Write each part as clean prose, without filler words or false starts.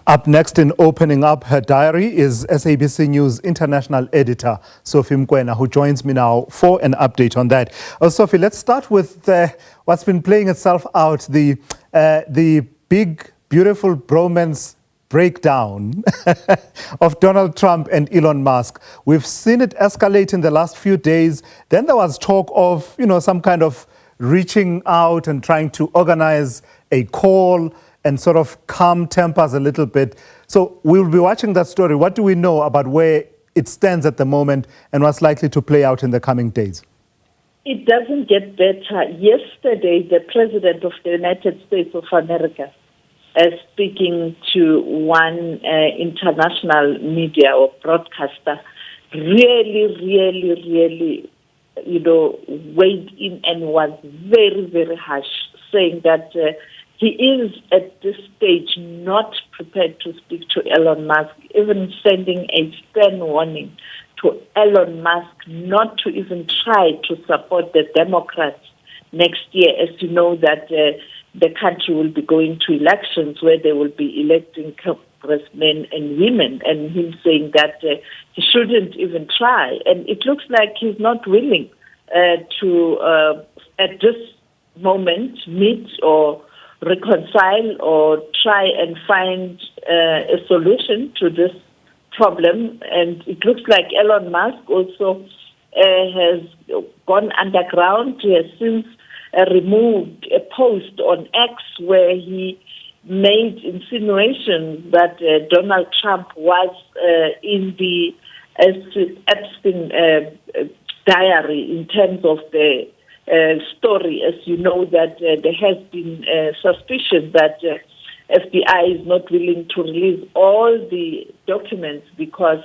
Up next in opening up her diary is SABC News international editor Sophie Mokoena, who joins me now for an update on that. Sophie, let's start with what's been playing itself out, the big, beautiful bromance breakdown of Donald Trump and Elon Musk. We've seen it escalate in the last few days. Then there was talk of, some kind of reaching out and trying to organize a call and sort of calm tempers a little bit. So we'll be watching that story. What do we know about where it stands at the moment and what's likely to play out in the coming days? It doesn't get better. Yesterday, the President of the United States of America, speaking to one international media or broadcaster, really, weighed in and was very, very harsh, saying that he is at this stage not prepared to speak to Elon Musk, even sending a stern warning to Elon Musk not to even try to support the Democrats next year, as you know that the country will be going to elections where they will be electing congressmen and women, and him saying that he shouldn't even try. And it looks like he's not willing to, at this moment, meet or reconcile or try and find a solution to this problem. And it looks like Elon Musk also has gone underground. He has since removed a post on X where he made insinuations that Donald Trump was in the Epstein diary in terms of the story. As you know, that there has been suspicion that FBI is not willing to release all the documents because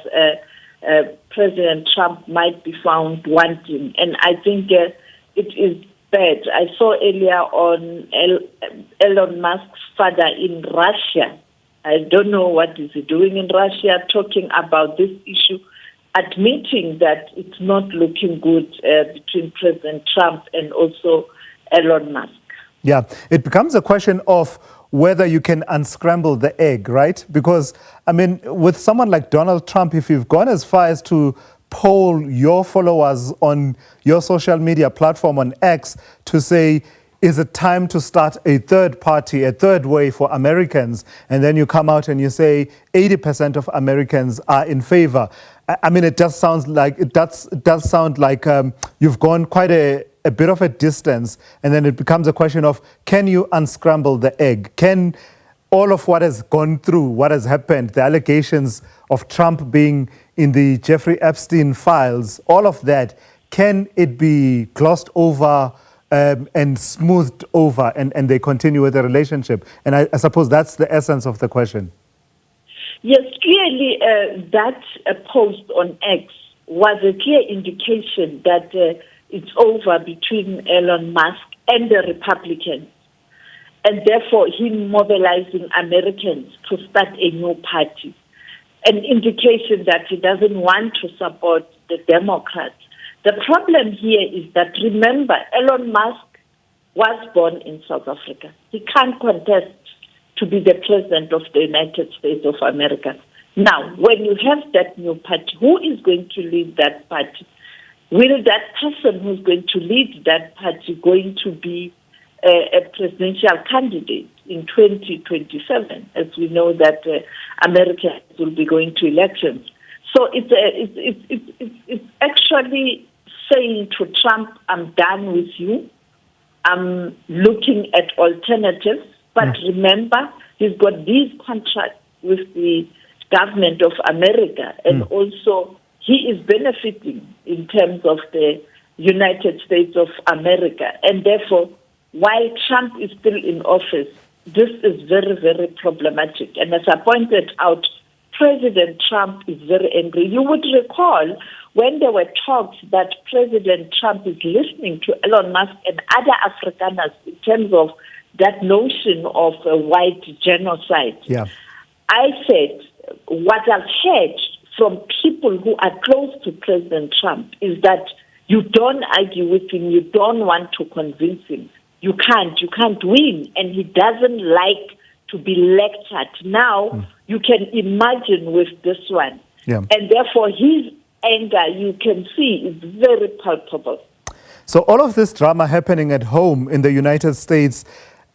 President Trump might be found wanting. And I think it is bad. I saw earlier on Elon Musk's father in Russia. I don't know what is he doing in Russia, talking about this issue, admitting that it's not looking good between President Trump and also Elon Musk. Yeah, it becomes a question of whether you can unscramble the egg, right? Because, with someone like Donald Trump, if you've gone as far as to poll your followers on your social media platform on X to say, is it time to start a third party, a third way for Americans? And then you come out and you say 80% of Americans are in favor. It does sound like you've gone quite a bit of a distance, and then it becomes a question of, can you unscramble the egg? Can all of what has gone through, what has happened, the allegations of Trump being in the Jeffrey Epstein files, all of that, can it be glossed over and smoothed over, and they continue with the relationship? And I suppose that's the essence of the question. Yes, clearly that post on X was a clear indication that it's over between Elon Musk and the Republicans, and therefore him mobilizing Americans to start a new party, an indication that he doesn't want to support the Democrats. The problem here is that, remember, Elon Musk was born in South Africa. He can't contest to be the president of the United States of America. Now, when you have that new party, who is going to lead that party? Will that person who's going to lead that party going to be a presidential candidate in 2027? As we know that Americans will be going to elections. So it's actually saying to Trump, I'm done with you. I'm looking at alternatives. But remember, he's got these contracts with the government of America, and also he is benefiting in terms of the United States of America. And therefore, while Trump is still in office, this is very, very problematic. And as I pointed out, President Trump is very angry. You would recall when there were talks that President Trump is listening to Elon Musk and other Afrikaners in terms of that notion of a white genocide. Yeah. I said, what I've heard from people who are close to President Trump is that you don't argue with him, you don't want to convince him. You can't win, and he doesn't like to be lectured. Now, you can imagine with this one. Yeah. And therefore, his anger, you can see, is very palpable. So all of this drama happening at home in the United States,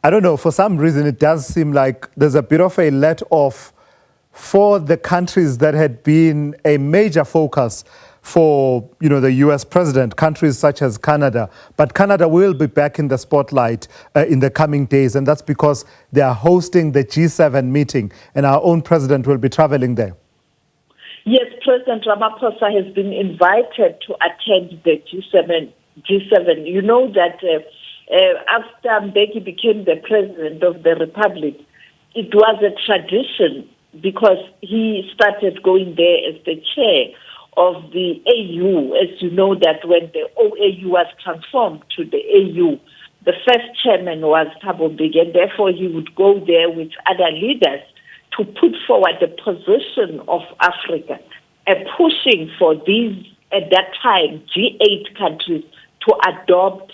I don't know, for some reason it does seem like there's a bit of a let-off for the countries that had been a major focus for, the US president, countries such as Canada. But Canada will be back in the spotlight in the coming days, and that's because they are hosting the G7 meeting, and our own president will be traveling there. Yes, President Ramaphosa has been invited to attend the G7. You know that after Mbeki became the president of the Republic, it was a tradition because he started going there as the chair of the AU. As you know that when the OAU was transformed to the AU, the first chairman was Thabo Mbeki, and therefore he would go there with other leaders to put forward the position of Africa and pushing for these, at that time, G8 countries to adopt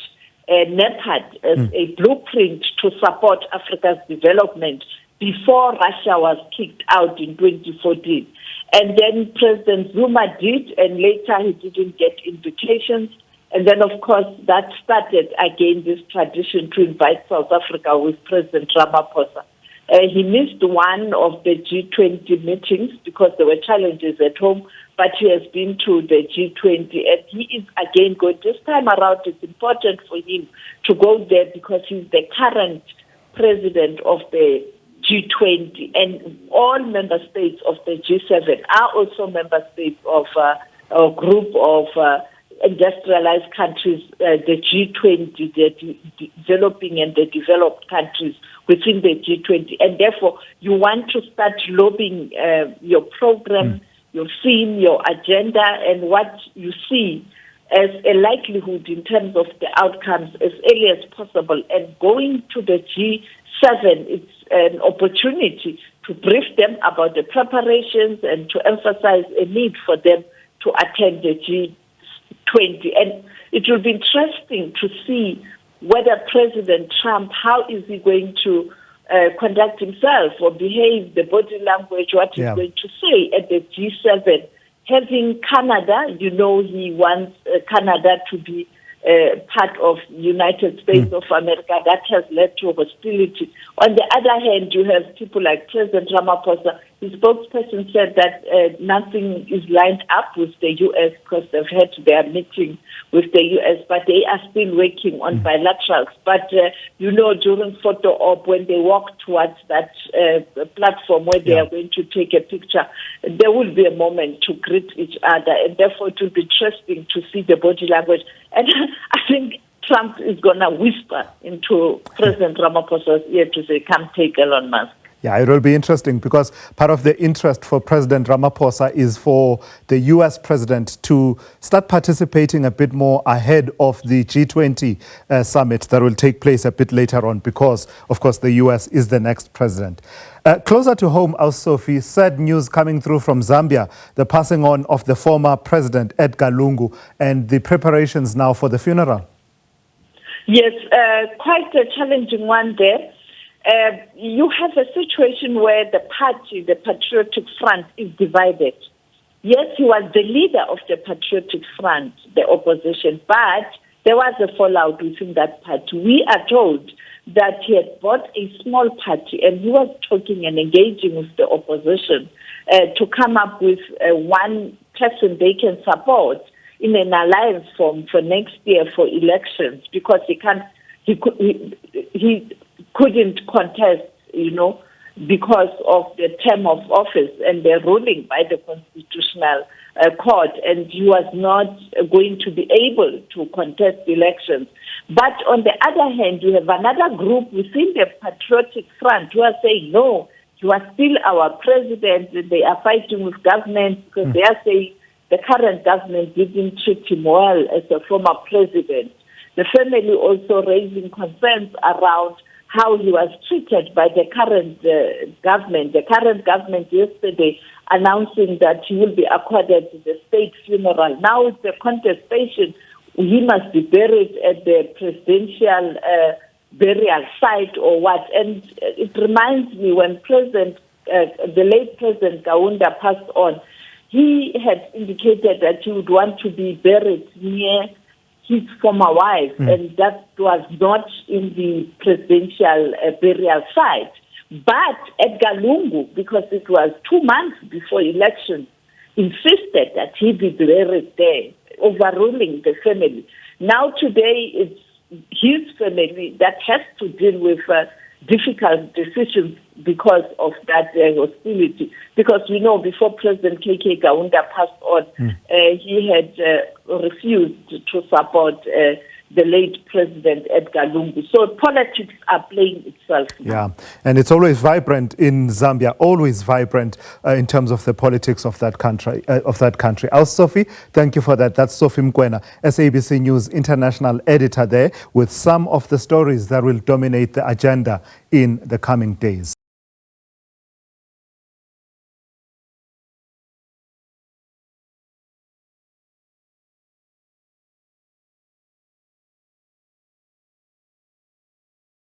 NEPAD as a blueprint to support Africa's development before Russia was kicked out in 2014. And then President Zuma did, and later he didn't get invitations. And then, of course, that started again this tradition to invite South Africa with President Ramaphosa. He missed one of the G20 meetings because there were challenges at home, but he has been to the G20, and he is again going. This time around, it's important for him to go there because he's the current president of the G20, and all member states of the G7 are also member states of a group of industrialized countries, the G20, the developing and the developed countries within the G20. And therefore, you want to start lobbying your program, your theme, your agenda, and what you see as a likelihood in terms of the outcomes as early as possible. And going to the G7, it's an opportunity to brief them about the preparations and to emphasize a need for them to attend the G20. And it will be interesting to see whether President Trump, how is he going to conduct himself or behave, the body language, what he's going to say at the G7. Having Canada, he wants Canada to be part of United States of America. That has led to hostility. On the other hand, you have people like President Ramaphosa. His spokesperson said that nothing is lined up with the U.S. because they've had their meeting with the U.S., but they are still working on bilaterals. But, during photo op, when they walk towards that platform where they are going to take a picture, there will be a moment to greet each other, and therefore it will be interesting to see the body language. And I think Trump is going to whisper into President Ramaphosa's ear to say, come take Elon Musk. Yeah, it will be interesting because part of the interest for President Ramaphosa is for the U.S. president to start participating a bit more ahead of the G20 summit that will take place a bit later on because, of course, the U.S. is the next president. Closer to home, Sophie, sad news coming through from Zambia, the passing on of the former president, Edgar Lungu, and the preparations now for the funeral. Yes, quite a challenging one there. You have a situation where the party, the Patriotic Front, is divided. Yes, he was the leader of the Patriotic Front, the opposition, but there was a fallout within that party. We are told that he had bought a small party and he was talking and engaging with the opposition to come up with one person they can support in an alliance form for next year for elections because he couldn't contest, because of the term of office and the ruling by the Constitutional Court, and he was not going to be able to contest elections. But on the other hand, you have another group within the Patriotic Front who are saying, no, you are still our president, and they are fighting with government because they are saying the current government didn't treat him well as a former president. The family also raising concerns around how he was treated by the current government. The current government yesterday announcing that he will be accorded the state funeral. Now it's a contestation. He must be buried at the presidential burial site or what. And it reminds me when the late President Kaunda passed on, he had indicated that he would want to be buried near his former wife, and that was not in the presidential burial site. But Edgar Lungu, because it was 2 months before election, insisted that he be buried there, overruling the family. Now today, it's his family that has to deal with difficult decisions because of that hostility. Because we know before President KK Kaunda passed on, he had refused to support the late President Edgar Lungu. So politics are playing itself now. Yeah, and it's always vibrant in Zambia, always vibrant in terms of the politics of that country. Sophie, thank you for that. That's Sophie Mokoena, SABC News international editor there, with some of the stories that will dominate the agenda in the coming days.